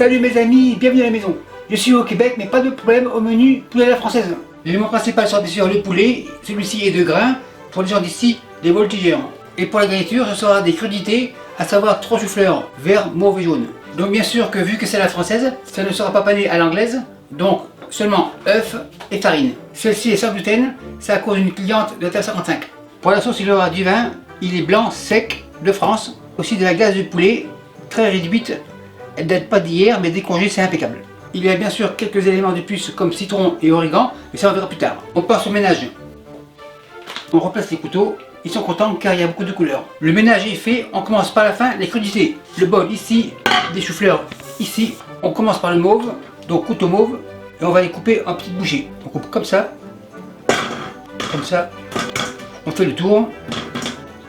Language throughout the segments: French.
Salut mes amis, bienvenue à la maison. Je suis au Québec, mais pas de problème au menu poulet à la française. L'élément principal sera bien sûr le poulet, celui-ci est de grain, pour les gens d'ici, des voltigeurs. Et pour la garniture, ce sera des crudités, à savoir 3 choux-fleurs, vert, mauve et jaune. Donc bien sûr que vu que c'est la française, ça ne sera pas pané à l'anglaise, donc seulement œufs et farine. Celle-ci est sans gluten, c'est à cause d'une cliente de Terre 55. Pour la sauce, il y aura du vin, il est blanc, sec, de France, aussi de la glace de poulet, très réduite, elle date pas d'hier, mais décongée, c'est impeccable. Il y a bien sûr quelques éléments de plus comme citron et origan, mais ça on verra plus tard. On passe au ménage. On replace les couteaux, ils sont contents car il y a beaucoup de couleurs. Le ménage est fait, on commence par la fin, les crudités. Le bol ici, des choux-fleurs ici, on commence par le mauve, donc couteau mauve, et on va les couper en petites bouchées. On coupe comme ça, on fait le tour.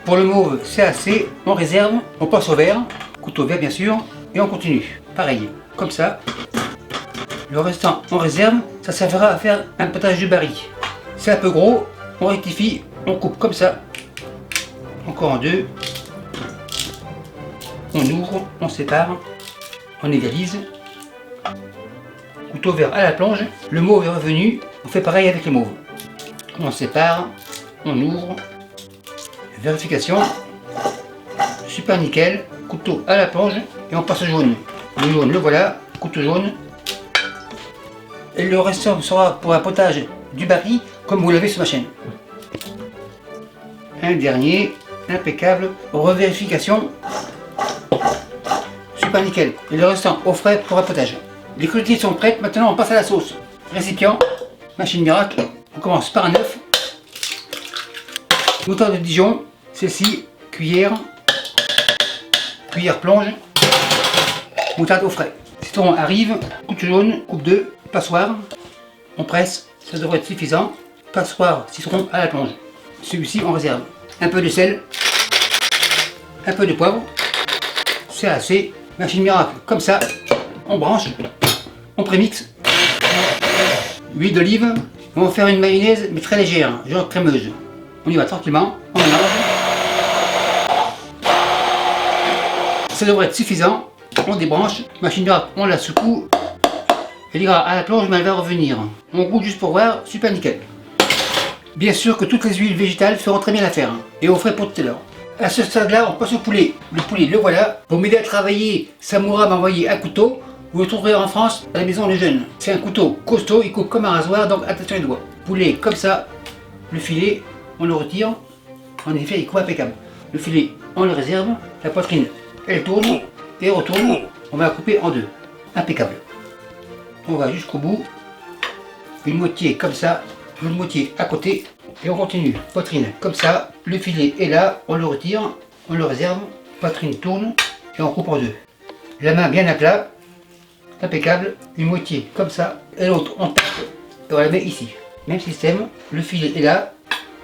Pour le mauve, c'est assez, on réserve, on passe au vert, couteau vert bien sûr, et on continue. Pareil, comme ça. Le restant, on réserve, ça servira à faire un potage de baril. C'est un peu gros, on rectifie, on coupe comme ça, encore en deux. On ouvre, on sépare, on égalise. Couteau vert à la plonge, le mauve est revenu, on fait pareil avec le mauve. On sépare, on ouvre. Vérification, super nickel, couteau à la plonge et on passe au jaune. Le jaune, le voilà, couteau jaune. Et le restant sera pour un potage du baril comme vous l'avez sur ma chaîne. Un dernier, impeccable, revérification, super nickel. Et le restant au frais pour un potage. Les crudités sont prêtes, maintenant on passe à la sauce. Récipient, machine miracle, on commence par un œuf. Moutarde de Dijon, celle-ci, cuillère plonge, moutarde au frais. Citron arrive, coupe jaune, coupe 2, passoire, on presse, ça devrait être suffisant. Passoire, citron à la plonge. Celui-ci on réserve. Un peu de sel, un peu de poivre, c'est assez. Machine miracle, comme ça, on branche, on prémixe. Huile d'olive, on va faire une mayonnaise mais très légère, genre crémeuse. On y va tranquillement, on mélange. Ça devrait être suffisant. On débranche, machine miracle, on la secoue. Elle ira à la plonge mais elle va revenir. On goûte juste pour voir, super nickel. Bien sûr que toutes les huiles végétales feront très bien l'affaire. Et au frais pour tout à l'heure. À ce stade-là, on passe au poulet. Le poulet, le voilà. Pour m'aider à travailler, Samoura m'a envoyé un couteau. Vous le trouverez en France, à la maison Les Jeunes. C'est un couteau costaud, il coupe comme un rasoir, donc attention les doigts. Poulet comme ça, le filet, on le retire. En effet, il coupe impeccable. Le filet, on le réserve. La poitrine, elle tourne et retourne. On va la couper en deux. Impeccable. On va jusqu'au bout. Une moitié comme ça, une moitié à côté. Et on continue. Poitrine comme ça. Le filet est là, on le retire, on le réserve. Poitrine tourne et on coupe en deux. La main bien à plat. Impeccable. Une moitié comme ça. Et l'autre, on tape et on la met ici. Même système. Le filet est là.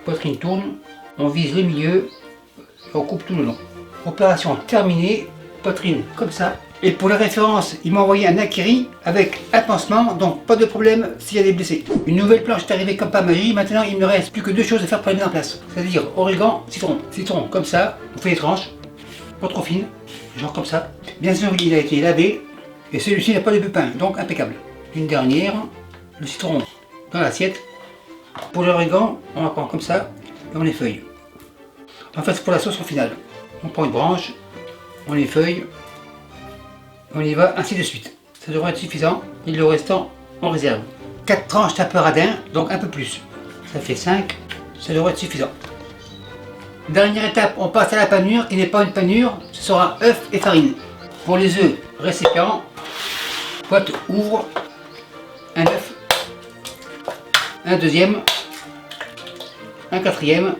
Poitrine tourne. On vise le milieu. Et on coupe tout le long. Opération terminée. Poitrine comme ça. Et pour la référence, il m'a envoyé un akiri avec un pansement, donc pas de problème s'il y a des blessés. Une nouvelle planche est arrivée comme par magie, maintenant il ne me reste plus que 2 choses à faire pour la mise en place. C'est-à-dire origan, citron. Citron comme ça, on fait les tranches, pas trop fines, genre comme ça. Bien sûr il a été lavé, et celui-ci n'a pas de pépins, donc impeccable. Une dernière, le citron dans l'assiette. Pour l'origan, on va prendre comme ça, et on les feuille. En fait c'est pour la sauce au final. On prend une branche, on les feuille. On y va ainsi de suite. Ça devrait être suffisant. Et le restant, on réserve. 4 tranches tapeur radin, donc un peu plus. Ça fait 5. Ça devrait être suffisant. Dernière étape, on passe à la panure, qui n'est pas une panure, ce sera œuf et farine. Pour les œufs, récipient, boîte ouvre, un œuf, un deuxième, un quatrième,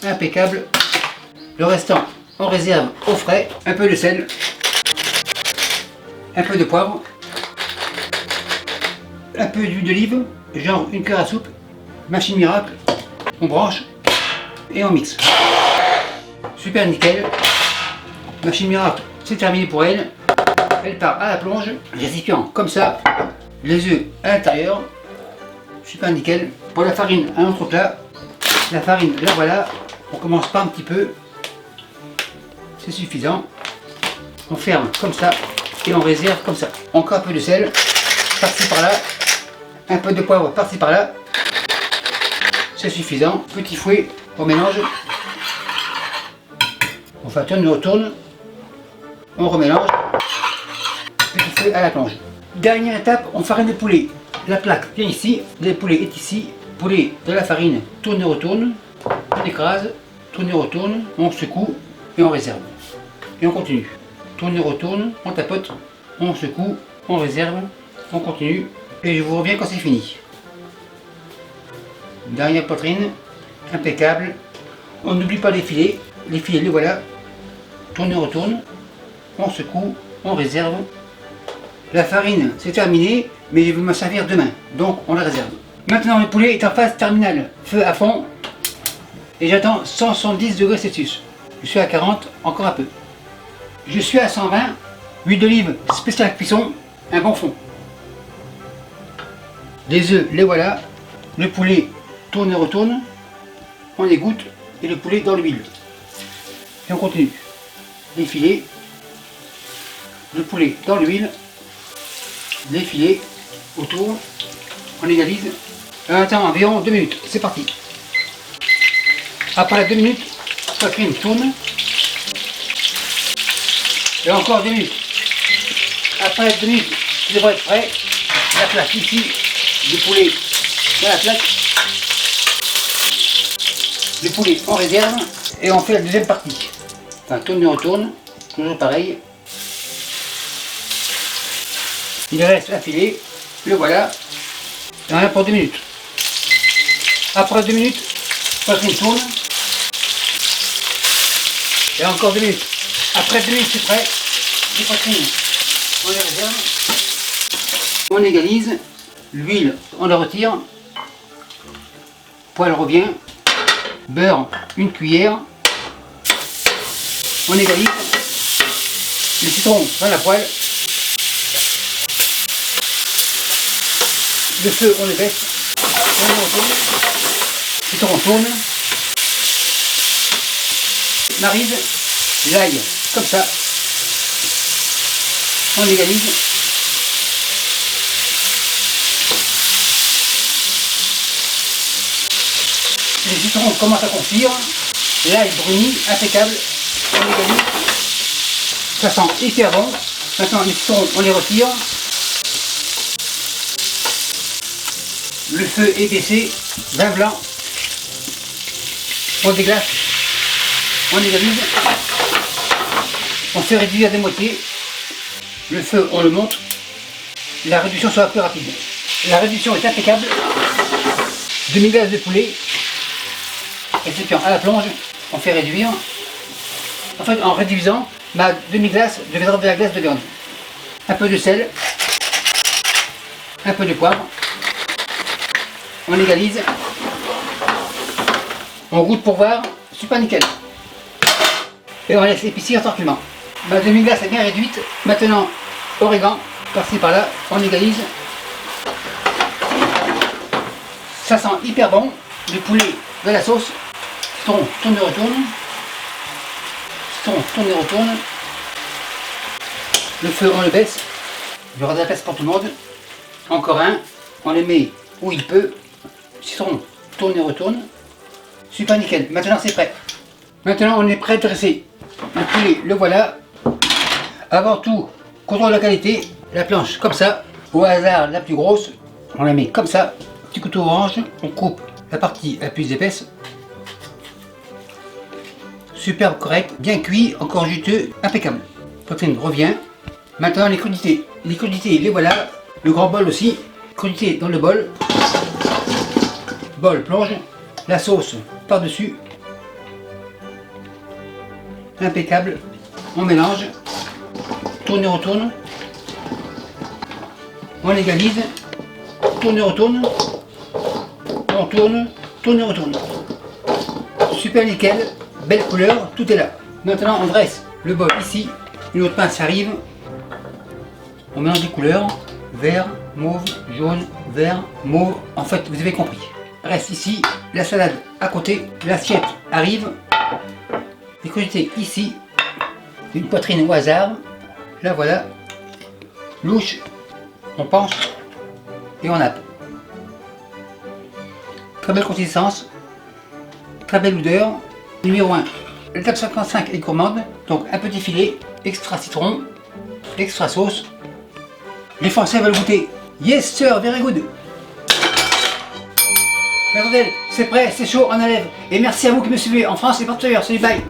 impeccable. Le restant, on réserve au frais, un peu de sel. Un peu de poivre, un peu d'huile d'olive, genre une cuillère à soupe, machine miracle, on branche et on mixe. Super nickel, machine miracle, c'est terminé pour elle. Elle part à la plonge, récipient comme ça, les œufs à l'intérieur, super nickel. Pour la farine, un autre plat, la farine, la voilà, on commence par un petit peu, c'est suffisant. On ferme comme ça, et on réserve comme ça. Encore un peu de sel, par-ci par-là, un peu de poivre par-ci par-là. C'est suffisant. Petit fouet, on mélange. On fait tourne, on retourne. On remélange. Petit fouet à la plonge. Dernière étape, on farine le poulet. La plaque vient ici, le poulet est ici. Poulet de la farine, tourne et retourne. On écrase, tourne et retourne. On secoue et on réserve. Et on continue. Tourne et retourne, on tapote, on secoue, on réserve, on continue. Et je vous reviens quand c'est fini. Dernière poitrine, impeccable. On n'oublie pas les filets. Les filets, les voilà. Tourne et retourne. On secoue, on réserve. La farine, c'est terminé, mais je vais m'en servir demain. Donc, on la réserve. Maintenant, le poulet est en phase terminale. Feu à fond. Et j'attends 170 degrés Celsius. Je suis à 40, encore un peu. Je suis à 120. Huile d'olive spéciale cuisson. Un bon fond. Les œufs, les voilà. Le poulet tourne et retourne. On égoutte. Et le poulet dans l'huile. Et on continue. Les filets. Le poulet dans l'huile. Les filets autour. On égalise. On attend environ 2 minutes. C'est parti. Après 2 minutes, la poitrine tourne. Et encore 2 minutes. Après 2 minutes, il devrait être prêt. La plaque ici, du poulet dans la plaque. Le poulet en réserve. Et on fait la deuxième partie. Enfin, tourne et retourne. Toujours pareil. Il reste un filet. Le voilà. Et on a pour 2 minutes. Après 2 minutes, la poitrine tourne. Et encore 2 minutes. Après 2 minutes, c'est prêt. Les poitrines, on les réserve. On égalise. L'huile, on la retire. Poêle revient. Beurre, 1 cuillère. On égalise. Le citron dans la poêle. Le feu, on le baisse. On retourne. Le citron tourne. Marise l'ail comme ça. On égalise. Les citrons commencent à confire. L'ail bruni, impeccable. On égalise. Ça sent hyper bon. Maintenant les citrons, on les retire. Le feu est baissé. Vin blanc. On déglace. On égalise, on fait réduire des moitiés, le feu on le monte, la réduction sera plus rapide. La réduction est impeccable, demi-glace de poulet, récipient à la plonge, on fait réduire. En fait en réduisant, ma demi-glace deviendra de la glace de viande. Un peu de sel, un peu de poivre, on égalise, on goûte pour voir, super nickel. Et on laisse l'épicer tranquillement. Ma demi-glace est bien réduite. Maintenant, origan, par-ci par-là, on égalise. Ça sent hyper bon. Le poulet de la sauce. Citron, tourne et retourne. Citron, tourne et retourne. Le feu, on le baisse. Il y aura de la place pour tout le monde. Encore un. On les met où il peut. Citron, tourne et retourne. Super nickel. Maintenant, c'est prêt. Maintenant, on est prêt à dresser. Le poulet, le voilà. Avant tout, contrôle la qualité. La planche comme ça. Au hasard, la plus grosse. On la met comme ça. Petit couteau orange. On coupe la partie la plus épaisse. Superbe, correct. Bien cuit, encore juteux. Impeccable. Poitrine revient. Maintenant, les crudités. Les crudités, les voilà. Le grand bol aussi. Crudités dans le bol. Bol, plonge. La sauce par-dessus. Impeccable, on mélange, tourne et retourne, on égalise, tourne et retourne, on tourne, tourne et retourne. Super nickel, belle couleur, tout est là. Maintenant on dresse le bol ici, une autre pince arrive, on mélange les couleurs, vert, mauve, jaune, vert, mauve, en fait vous avez compris. Reste ici, la salade à côté, l'assiette arrive. Les crudités ici, une poitrine au hasard, là voilà, louche, on penche et on nappe. Très belle consistance, très belle odeur. Numéro 1, l'étape 55 est gourmande, donc un petit filet, extra citron, extra sauce. Les Français veulent goûter. Yes sir, very good. Attendez, c'est prêt, c'est chaud, on enlève. Et merci à vous qui me suivez en France et partout ailleurs. Salut, bye.